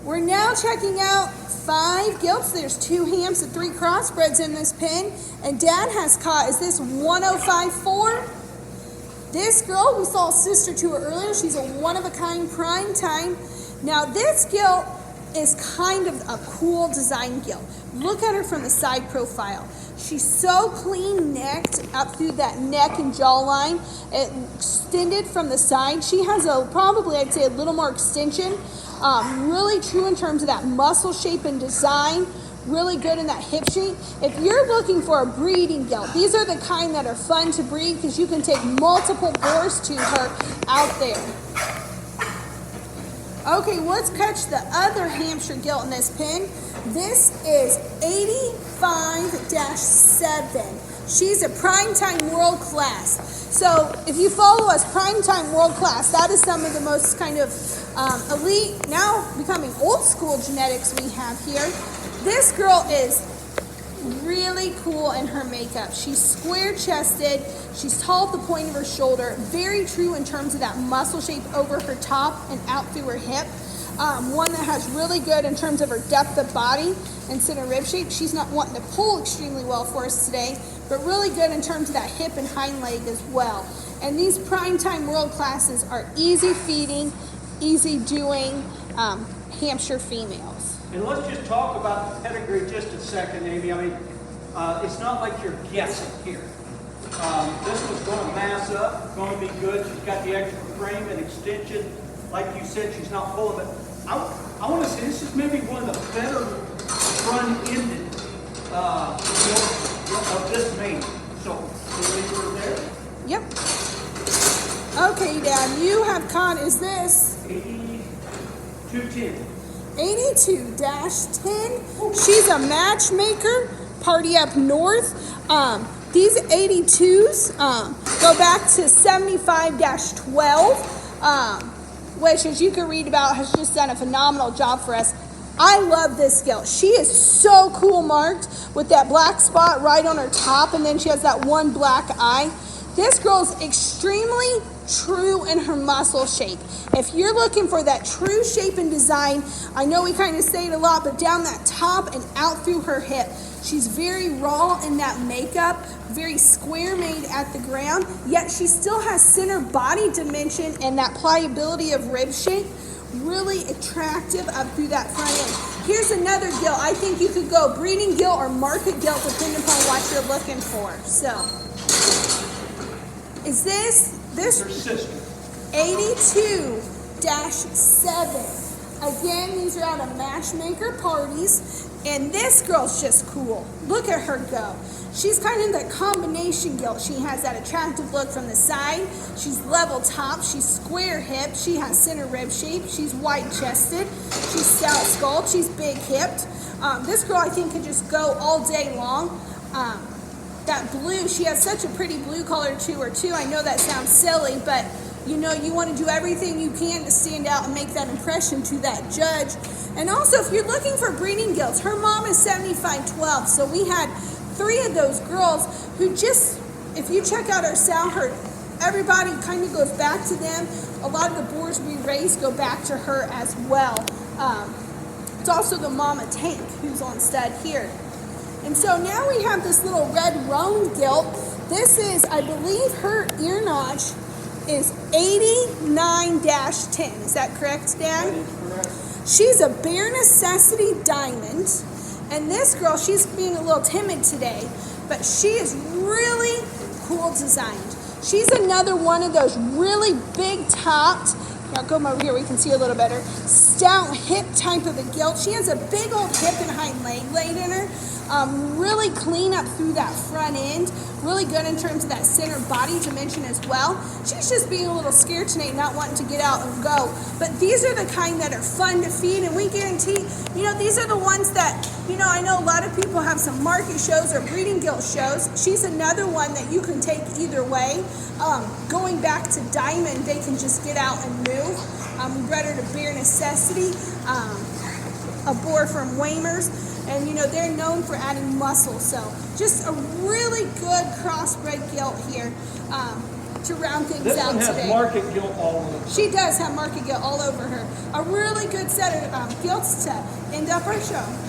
We're now checking out 5 gilts. There's 2 hams and 3 crossbreds in this pen. And Dad has caught, is this 1054? This girl, we saw a sister to her earlier. She's a one-of-a-kind prime time. Now this gilt is kind of a cool design gilt. Look at her from the side profile. She's so clean necked up through that neck and jawline. It extended from the side. She has probably I'd say a little more extension. Really true in terms of that muscle shape and design. Really good in that hip shape. If you're looking for a breeding gilt, these are the kind that are fun to breed because you can take multiple boars to her out there. Okay, let's catch the other Hampshire gilt in this pen. This is 85-7. She's a primetime world class. So if you follow us, primetime world class, that is some of the most kind of elite, now becoming old school genetics we have here. This girl is really cool in her makeup. She's square chested, she's tall at the point of her shoulder, very true in terms of that muscle shape over her top and out through her hip. One that has really good in terms of her depth of body and center rib shape. She's not wanting to pull extremely well for us today, but really good in terms of that hip and hind leg as well. And these primetime world classes are easy feeding, easy doing Hampshire females. And let's just talk about the pedigree just a second, Amy. I mean, it's not like you're guessing here. This one's going to mass up, going to be good. She's got the extra frame and extension. Like you said, she's not full of it. I want to say this is maybe one of the better front-ended of this main. So, we're there. Yep. Okay, Dad, you have caught, is this? 8210. 82-10. She's a matchmaker, party up north. These 82s go back to 75-12, which, as you can read about, has just done a phenomenal job for us. I love this gilt. She is so cool marked with that black spot right on her top, and then she has that one black eye. This girl's extremely true in her muscle shape. If you're looking for that true shape and design, I know we kind of say it a lot, but down that top and out through her hip. She's very raw in that makeup, very square made at the ground, yet she still has center body dimension and that pliability of rib shape. Really attractive up through that front end. Here's another gilt. I think you could go breeding gilt or market gilt depending upon what you're looking for. So, is this 82-7. Again, these are out of matchmaker parties, and this girl's just cool. Look at her go. She's kind of that combination gilt. She has that attractive look from the side. She's level top. She's square hip. She has center rib shape. She's wide chested. She's stout skulled. She's big hipped. This girl, I think, could just go all day long. That blue, she has such a pretty blue color to her too. I know that sounds silly, but you know, you want to do everything you can to stand out and make that impression to that judge. And also, if you're looking for breeding gilts, her mom is 75-12, so we had 3 of those girls who just, if you check out our sow herd, everybody kind of goes back to them. A lot of the boars we raise go back to her as well. It's also the mama tank who's on stud here. And so now we have this little red roan gilt. This is, I believe her ear notch is 89-10. Is that correct, Dad? That is correct. She's a bare necessity diamond. And this girl, she's being a little timid today, but she is really cool designed. She's another one of those really big topped, I'll go over here where you can see a little better, stout hip type of a gilt. She has a big old hip and hind leg laid in her. Really clean up through that front end. Really good in terms of that center body dimension as well. She's just being a little scared tonight, not wanting to get out and go. But these are the kind that are fun to feed, and we guarantee, you know, these are the ones that, you know, I know a lot of people have some market shows or breeding gilt shows. She's another one that you can take either way. Going back to diamond, they can just get out and move. We bred her to bare necessity, a boar from Weimers. And, you know, they're known for adding muscle. So just a really good crossbred gilt here. to round things This out one has today. market gilt all over. She does have market gilt all over her. A really good set of gilts to end up our show.